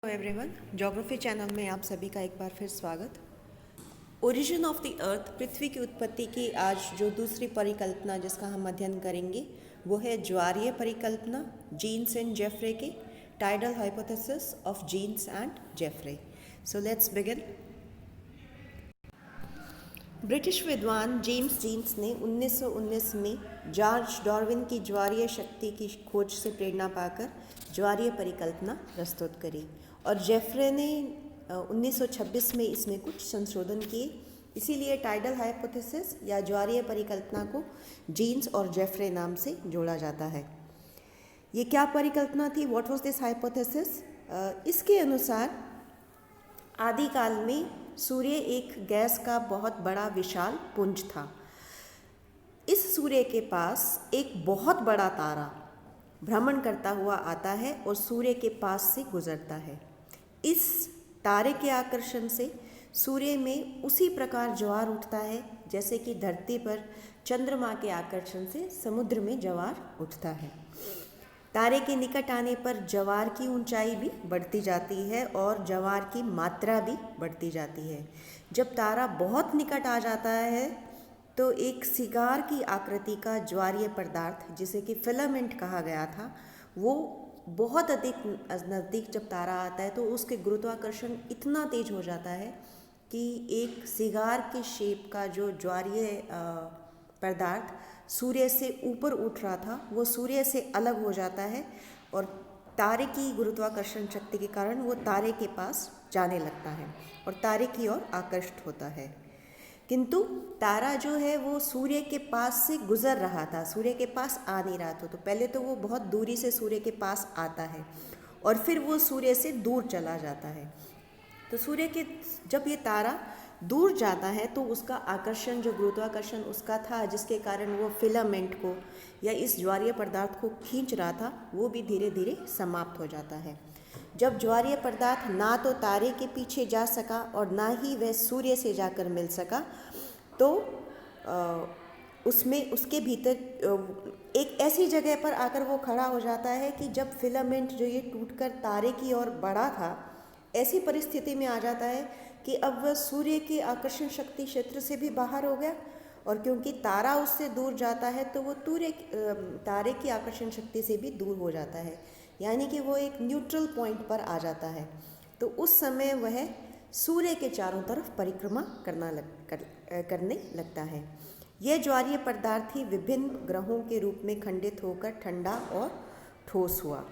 Hello everyone, geography channel में आप सभी का एक बार फिर स्वागत। ओरिजिन ऑफ द अर्थ, पृथ्वी की उत्पत्ति की आज जो दूसरी परिकल्पना जिसका हम अध्ययन करेंगे वो है ज्वारीय परिकल्पना, जीन्स एंड जेफरे के tidal hypothesis of Jeans and Jeffrey. So let's begin. British विद्वान जेम्स जीन्स ने 1919 में जॉर्ज डार्विन की ज्वारीय शक्ति की खोज से प्रेरणा पाकर ज्वारीय परिकल्पना प्रस्तुत करी और जेफरे ने 1926 में इसमें कुछ संशोधन किए। इसीलिए टाइडल हाइपोथेसिस या ज्वारीय परिकल्पना को जीन्स और जेफरे नाम से जोड़ा जाता है। ये क्या परिकल्पना थी? What was this hypothesis? इसके अनुसार आदिकाल में सूर्य एक गैस का बहुत बड़ा विशाल पुंज था। इस सूर्य के पास एक बहुत बड़ा तारा भ्रमण करता हुआ आता है और सूर्य के पास से गुजरता है। इस तारे के आकर्षण से सूर्य में उसी प्रकार ज्वार उठता है जैसे कि धरती पर चंद्रमा के आकर्षण से समुद्र में ज्वार उठता है। तारे के निकट आने पर ज्वार की ऊंचाई भी बढ़ती जाती है और ज्वार की मात्रा भी बढ़ती जाती है। जब तारा बहुत निकट आ जाता है तो एक सिगार की आकृति का ज्वारीय पदार्थ जिसे कि फिलामेंट कहा गया था, वो बहुत अधिक नज़दीक जब तारा आता है तो उसके गुरुत्वाकर्षण इतना तेज हो जाता है कि एक सिगार के शेप का जो ज्वारीय पदार्थ सूर्य से ऊपर उठ रहा था वो सूर्य से अलग हो जाता है और तारे की गुरुत्वाकर्षण शक्ति के कारण वो तारे के पास जाने लगता है और तारे की ओर आकर्षित होता है। किंतु तारा जो है वो सूर्य के पास से गुजर रहा था, सूर्य के पास आ नहीं रहा था। तो पहले तो वो बहुत दूरी से सूर्य के पास आता है और फिर वो सूर्य से दूर चला जाता है। तो सूर्य के जब ये तारा दूर जाता है तो उसका आकर्षण, जो गुरुत्वाकर्षण उसका था जिसके कारण वो फिलामेंट को या इस ज्वारीय पदार्थ को खींच रहा था, वो भी धीरे धीरे समाप्त हो जाता है। जब ज्वारीय पदार्थ ना तो तारे के पीछे जा सका और ना ही वह सूर्य से जाकर मिल सका, तो उसमें उसके भीतर एक ऐसी जगह पर आकर वो खड़ा हो जाता है कि जब फिलामेंट जो ये टूटकर तारे की ओर बढ़ा था, ऐसी परिस्थिति में आ जाता है कि अब वह सूर्य के आकर्षण शक्ति क्षेत्र से भी बाहर हो गया और क्योंकि तारा उससे दूर जाता है तो वो तारे की आकर्षण शक्ति से भी दूर हो जाता है, यानी कि वो एक न्यूट्रल पॉइंट पर आ जाता है। तो उस समय वह सूर्य के चारों तरफ परिक्रमा करने लगता है। यह ज्वारीय पदार्थ ही विभिन्न ग्रहों के रूप में खंडित होकर ठंडा और ठोस हुआ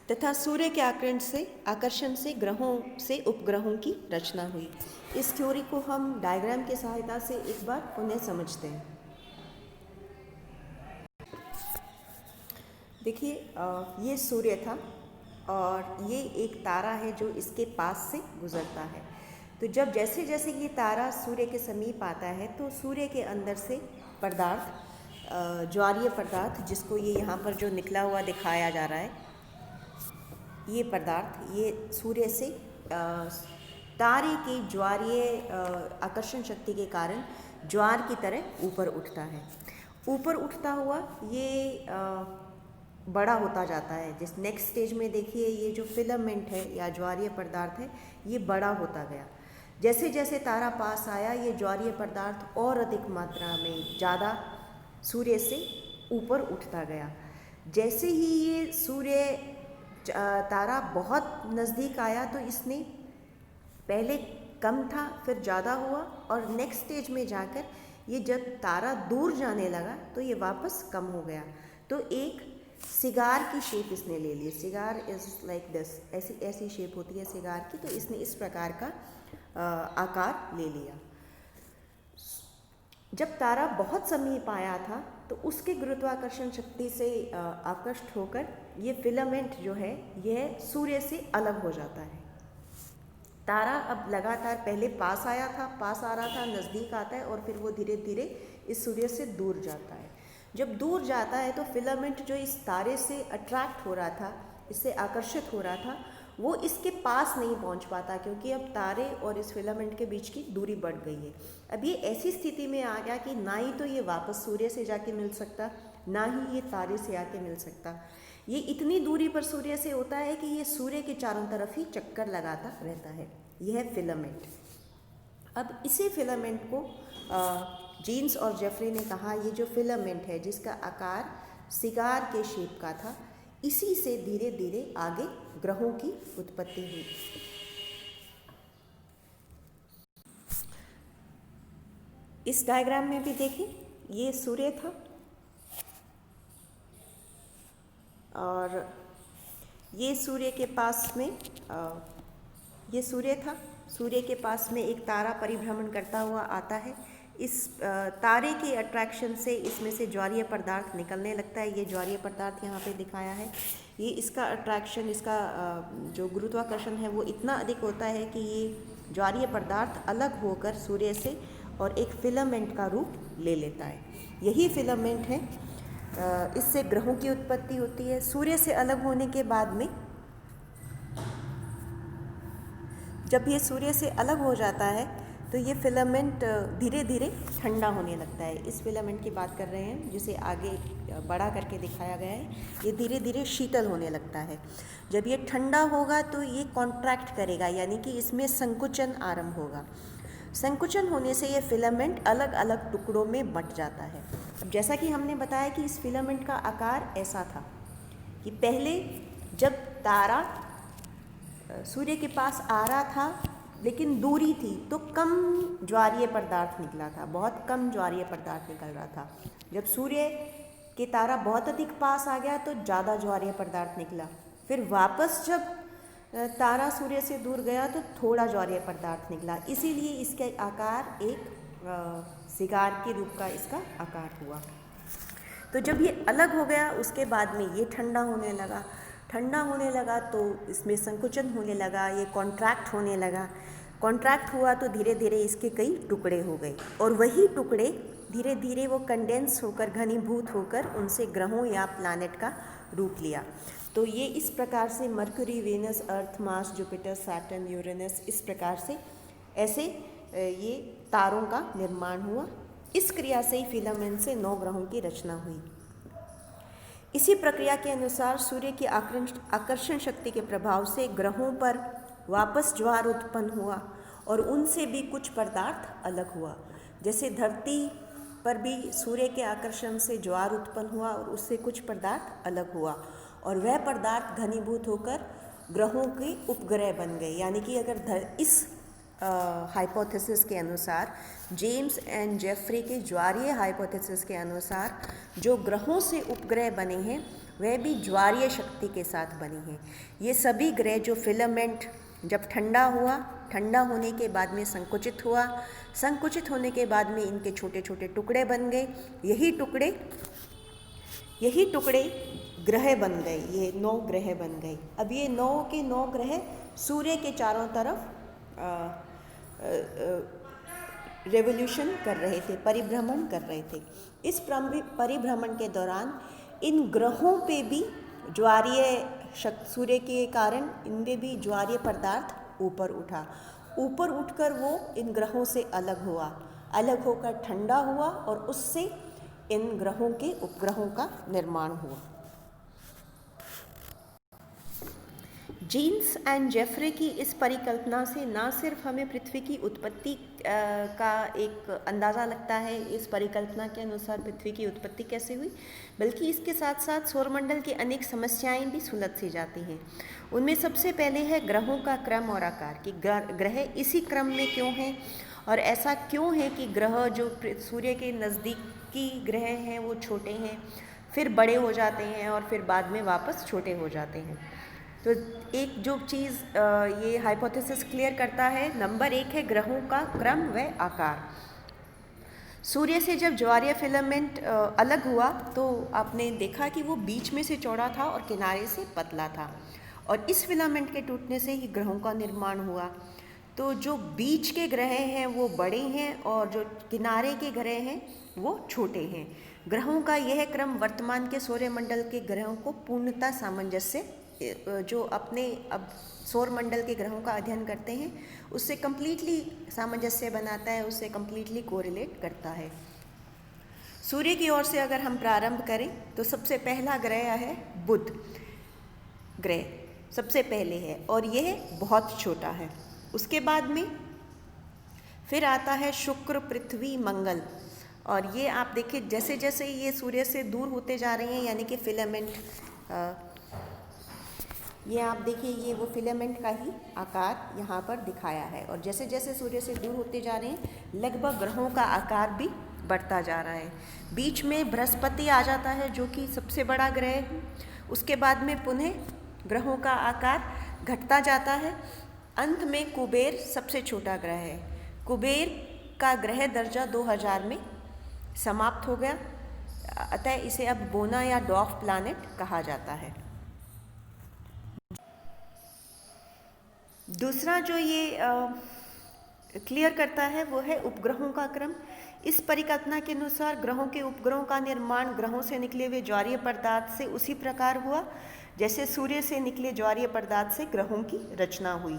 तथा सूर्य के आकर्षण से ग्रहों से उपग्रहों की रचना हुई। इस थ्योरी को हम डायग्राम की सहायता से एक बार पुनः समझते हैं। देखिए, ये सूर्य था और ये एक तारा है जो इसके पास से गुजरता है। तो जब जैसे जैसे ये तारा सूर्य के समीप आता है तो सूर्य के अंदर से पदार्थ, ज्वारीय पदार्थ, जिसको ये यहाँ पर जो निकला हुआ दिखाया जा रहा है, ये पदार्थ ये सूर्य से तारे के ज्वारीय आकर्षण शक्ति के कारण ज्वार की तरह ऊपर उठता है। ऊपर उठता हुआ ये बड़ा होता जाता है। जिस नेक्स्ट स्टेज में देखिए, ये जो फिलामेंट है या ज्वारीय पदार्थ है ये बड़ा होता गया। जैसे जैसे तारा पास आया ये ज्वारीय पदार्थ और अधिक मात्रा में ज़्यादा सूर्य से ऊपर उठता गया। जैसे ही ये सूर्य तारा बहुत नज़दीक आया तो इसने पहले कम था फिर ज़्यादा हुआ और नेक्स्ट स्टेज में जाकर ये जब तारा दूर जाने लगा तो ये वापस कम हो गया। तो एक सिगार की शेप इसने ले ली। सिगार इज़ लाइक दिस, ऐसी शेप होती है सिगार की। तो इसने इस प्रकार का आकार ले लिया। जब तारा बहुत समीप आया था तो उसके गुरुत्वाकर्षण शक्ति से आकर्षित होकर ये फिलामेंट जो है यह सूर्य से अलग हो जाता है। तारा अब लगातार पहले पास आ रहा था, नज़दीक आता है और फिर वो धीरे धीरे इस सूर्य से दूर जाता है। जब दूर जाता है तो फिलामेंट जो इस तारे से अट्रैक्ट हो रहा था, इससे आकर्षित हो रहा था, वो इसके पास नहीं पहुंच पाता क्योंकि अब तारे और इस फिलामेंट के बीच की दूरी बढ़ गई है। अब ये ऐसी स्थिति में आ गया कि ना ही तो ये वापस सूर्य से जाके मिल सकता, ना ही ये तारे से आके मिल सकता। ये इतनी दूरी पर सूर्य से होता है कि ये सूर्य के चारों तरफ ही चक्कर लगाता रहता है। यह है फिलामेंट। अब इसी फिलामेंट को जीन्स और जेफरी ने कहा ये जो फिलामेंट है जिसका आकार सिगार के शेप का था, इसी से धीरे धीरे आगे ग्रहों की उत्पत्ति हुई। इस डायग्राम में भी देखें, ये सूर्य था और ये सूर्य के पास में ये सूर्य था। सूर्य के पास में एक तारा परिभ्रमण करता हुआ आता है। इस तारे के अट्रैक्शन से इसमें से ज्वारीय पदार्थ निकलने लगता है। ये ज्वारीय पदार्थ यहाँ पे दिखाया है। ये इसका अट्रैक्शन, इसका जो गुरुत्वाकर्षण है वो इतना अधिक होता है कि ये ज्वारीय पदार्थ अलग होकर सूर्य से और एक फिलामेंट का रूप ले लेता है। यही फिलामेंट है, इससे ग्रहों की उत्पत्ति होती है। सूर्य से अलग होने के बाद में जब ये सूर्य से अलग हो जाता है तो ये फिलामेंट धीरे धीरे ठंडा होने लगता है। इस फिलामेंट की बात कर रहे हैं जिसे आगे बड़ा करके दिखाया गया है। ये धीरे धीरे शीतल होने लगता है। जब ये ठंडा होगा तो ये कॉन्ट्रैक्ट करेगा, यानी कि इसमें संकुचन आरंभ होगा। संकुचन होने से ये फिलामेंट अलग अलग टुकड़ों में बंट जाता है। अब जैसा कि हमने बताया कि इस फिलामेंट का आकार ऐसा था कि पहले जब तारा सूर्य के पास आ रहा था लेकिन दूरी थी तो कम ज्वारीय पदार्थ निकला था, बहुत कम ज्वारीय पदार्थ निकल रहा था। जब सूर्य के तारा बहुत अधिक पास आ गया तो ज़्यादा ज्वारीय पदार्थ निकला। फिर वापस जब तारा सूर्य से दूर गया तो थोड़ा ज्वारीय पदार्थ निकला। इसीलिए इसका आकार एक सिगार के रूप का इसका आकार हुआ। तो जब ये अलग हो गया उसके बाद में ये ठंडा होने लगा। ठंडा होने लगा तो इसमें संकुचन होने लगा, ये कॉन्ट्रैक्ट होने लगा। कॉन्ट्रैक्ट हुआ तो धीरे धीरे इसके कई टुकड़े हो गए और वही टुकड़े धीरे धीरे वो कंडेंस होकर, घनीभूत होकर उनसे ग्रहों या प्लैनेट का रूप लिया। तो ये इस प्रकार से मरकरी, वेनस, अर्थ, मार्स, जुपिटर, सैटर्न, यूरेनस, इस प्रकार से ऐसे ये तारों का निर्माण हुआ। इस क्रिया से ही फिलामेंट से 9 ग्रहों की रचना हुई। इसी प्रक्रिया के अनुसार सूर्य की आकर्षण शक्ति के प्रभाव से ग्रहों पर वापस ज्वार उत्पन्न हुआ और उनसे भी कुछ पदार्थ अलग हुआ। जैसे धरती पर भी सूर्य के आकर्षण से ज्वार उत्पन्न हुआ और उससे कुछ पदार्थ अलग हुआ और वह पदार्थ घनीभूत होकर ग्रहों के उपग्रह बन गए। यानी कि अगर इस हाइपोथेसिस के अनुसार, जेम्स एंड जेफरी के ज्वारीय हाइपोथेसिस के अनुसार जो ग्रहों से उपग्रह बने हैं वह भी ज्वारीय शक्ति के साथ बने हैं। ये सभी ग्रह जो फिलामेंट जब ठंडा हुआ, ठंडा होने के बाद में संकुचित हुआ, संकुचित होने के बाद में इनके छोटे छोटे टुकड़े बन गए। यही टुकड़े ग्रह बन गए। ये 9 ग्रह बन गए। अब ये 9 के 9 ग्रह सूर्य के चारों तरफ रेवोल्यूशन कर रहे थे, परिभ्रमण कर रहे थे। इस परिभ्रमण के दौरान इन ग्रहों पे भी ज्वारीय शक्ति, सूर्य के कारण इनमें भी ज्वारीय पदार्थ ऊपर उठा। ऊपर उठकर वो इन ग्रहों से अलग हुआ, अलग होकर ठंडा हुआ और उससे इन ग्रहों के उपग्रहों का निर्माण हुआ। जीन्स एंड जेफरे की इस परिकल्पना से न सिर्फ हमें पृथ्वी की उत्पत्ति का एक अंदाज़ा लगता है, इस परिकल्पना के अनुसार पृथ्वी की उत्पत्ति कैसे हुई, बल्कि इसके साथ साथ सौरमंडल की अनेक समस्याएं भी सुलझ सी जाती हैं। उनमें सबसे पहले है ग्रहों का क्रम और आकार, कि ग्रह इसी क्रम में क्यों हैं और ऐसा क्यों है कि ग्रह जो सूर्य के नज़दीकी ग्रह हैं वो छोटे हैं, फिर बड़े हो जाते हैं और फिर बाद में वापस छोटे हो जाते हैं। तो एक जो चीज़ ये हाइपोथेसिस क्लियर करता है, नंबर 1 है ग्रहों का क्रम व आकार। सूर्य से जब ज्वारीय फिलामेंट अलग हुआ तो आपने देखा कि वो बीच में से चौड़ा था और किनारे से पतला था, और इस फिलामेंट के टूटने से ही ग्रहों का निर्माण हुआ। तो जो बीच के ग्रह हैं वो बड़े हैं और जो किनारे के ग्रह हैं वो छोटे हैं। ग्रहों का यह क्रम वर्तमान के सौरमंडल के ग्रहों को पूर्णतः सामंजस्य, जो अपने अब सौरमंडल के ग्रहों का अध्ययन करते हैं उससे कम्प्लीटली सामंजस्य बनाता है, उससे कम्प्लीटली कोरिलेट करता है। सूर्य की ओर से अगर हम प्रारंभ करें तो सबसे पहला ग्रह है बुध। ग्रह सबसे पहले है और यह बहुत छोटा है। उसके बाद में फिर आता है शुक्र, पृथ्वी, मंगल। और ये आप देखिए जैसे जैसे ये सूर्य से दूर होते जा रहे हैं, यानी कि फिलामेंट, ये आप देखिए ये वो फिलामेंट का ही आकार यहाँ पर दिखाया है। और जैसे जैसे सूर्य से दूर होते जा रहे हैं, लगभग ग्रहों का आकार भी बढ़ता जा रहा है। बीच में बृहस्पति आ जाता है जो कि सबसे बड़ा ग्रह है। उसके बाद में पुनः ग्रहों का आकार घटता जाता है। अंत में कुबेर सबसे छोटा ग्रह है। कुबेर का ग्रह दर्जा 2000 में समाप्त हो गया, अतः इसे अब बोना या डॉर्फ प्लैनेट कहा जाता है। दूसरा जो ये क्लियर करता है वो है उपग्रहों का क्रम। इस परिकल्पना के अनुसार ग्रहों के उपग्रहों का निर्माण ग्रहों से निकले हुए ज्वारीय पदार्थ से उसी प्रकार हुआ जैसे सूर्य से निकले ज्वारीय पदार्थ से ग्रहों की रचना हुई।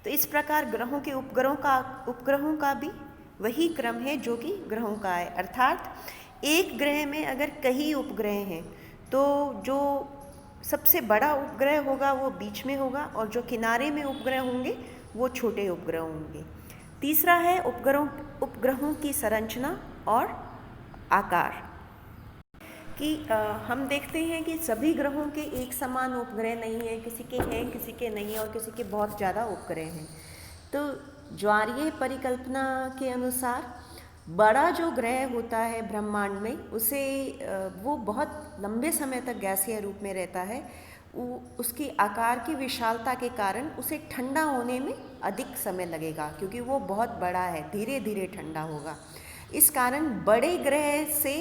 तो इस प्रकार ग्रहों के उपग्रहों का भी वही क्रम है जो कि ग्रहों का है। अर्थात एक ग्रह में अगर कई उपग्रह हैं तो जो सबसे बड़ा उपग्रह होगा वो बीच में होगा और जो किनारे में उपग्रह होंगे वो छोटे उपग्रह होंगे। तीसरा है उपग्रहों की संरचना और आकार कि हम देखते हैं कि सभी ग्रहों के एक समान उपग्रह नहीं है, किसी के हैं किसी के नहीं है और किसी के बहुत ज़्यादा उपग्रह हैं। तो ज्वारीय परिकल्पना के अनुसार बड़ा जो ग्रह होता है ब्रह्मांड में उसे वो बहुत लंबे समय तक गैसीय रूप में रहता है। उसकी आकार की विशालता के कारण उसे ठंडा होने में अधिक समय लगेगा क्योंकि वो बहुत बड़ा है, धीरे धीरे ठंडा होगा। इस कारण बड़े ग्रह से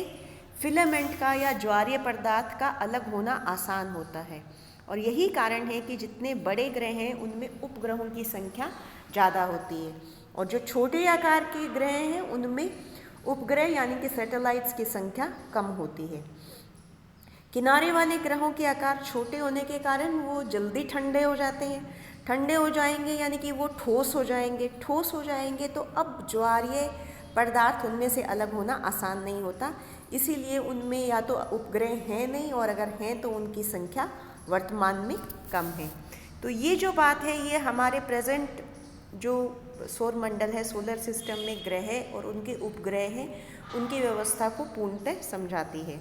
फिलामेंट का या ज्वारीय पदार्थ का अलग होना आसान होता है और यही कारण है कि जितने बड़े ग्रह हैं उनमें उपग्रहों की संख्या ज़्यादा होती है और जो छोटे आकार के ग्रह हैं उनमें उपग्रह यानी कि सैटेलाइट्स की संख्या कम होती है। किनारे वाले ग्रहों के आकार छोटे होने के कारण वो जल्दी ठंडे हो जाते हैं। ठंडे हो जाएंगे यानी कि वो ठोस हो जाएंगे। ठोस हो जाएंगे तो अब ज्वारीय पदार्थ उनमें से अलग होना आसान नहीं होता, इसीलिए उनमें या तो उपग्रह हैं नहीं और अगर हैं तो उनकी संख्या वर्तमान में कम है। तो ये जो बात है ये हमारे प्रेजेंट जो सौर मंडल है, सोलर सिस्टम में ग्रह और उनके उपग्रह हैं, उनकी व्यवस्था को पूर्णतः समझाती है।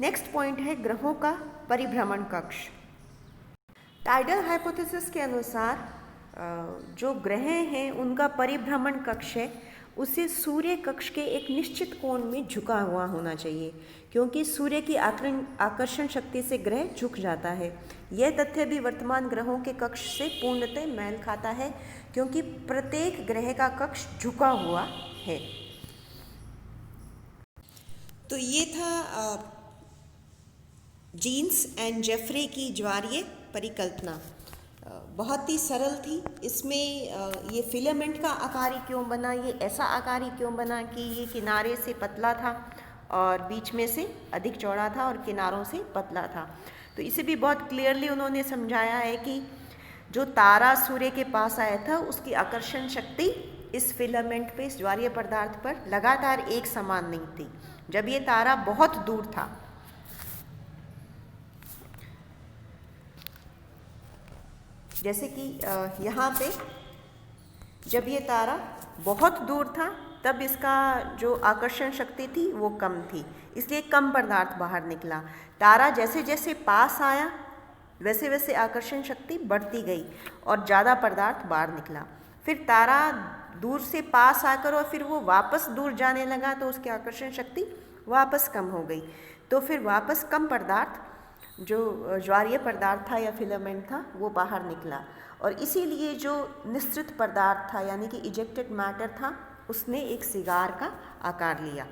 नेक्स्ट पॉइंट है ग्रहों का परिभ्रमण कक्ष। टाइडल हाइपोथेसिस के अनुसार जो ग्रह हैं उनका परिभ्रमण कक्ष है उसे सूर्य कक्ष के एक निश्चित कोण में झुका हुआ होना चाहिए क्योंकि सूर्य की आकर्षण शक्ति से ग्रह झुक जाता है। यह तथ्य भी वर्तमान ग्रहों के कक्ष से पूर्णतः मेल खाता है क्योंकि प्रत्येक ग्रह का कक्ष झुका हुआ है। तो ये था जीन्स एंड जेफरे की ज्वारीय परिकल्पना। बहुत ही सरल थी। इसमें ये फिलामेंट का आकार ही क्यों बना, ये ऐसा आकार ही क्यों बना कि ये किनारे से पतला था और बीच में से अधिक चौड़ा था और किनारों से पतला था। तो इसे भी बहुत क्लियरली उन्होंने समझाया है कि जो तारा सूर्य के पास आया था उसकी आकर्षण शक्ति इस फिलामेंट पे, इस ज्वारीय पदार्थ पर लगातार एक समान नहीं थी जब ये तारा बहुत दूर था। जैसे कि यहाँ पे जब ये तारा बहुत दूर था तब इसका जो आकर्षण शक्ति थी वो कम थी, इसलिए कम पदार्थ बाहर निकला। तारा जैसे जैसे पास आया वैसे वैसे आकर्षण शक्ति बढ़ती गई और ज़्यादा पदार्थ बाहर निकला। फिर तारा दूर से पास आकर और फिर वो वापस दूर जाने लगा तो उसकी आकर्षण शक्ति वापस कम हो गई। तो फिर वापस कम पदार्थ जो ज्वारीय पदार्थ था या फिलामेंट था वो बाहर निकला और इसीलिए जो निःसृत पदार्थ था यानी कि इजेक्टेड मैटर था उसने एक सिगार का आकार लिया।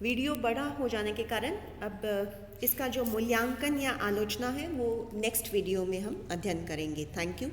वीडियो बड़ा हो जाने के कारण अब इसका जो मूल्यांकन या आलोचना है वो नेक्स्ट वीडियो में हम अध्ययन करेंगे। Thank you.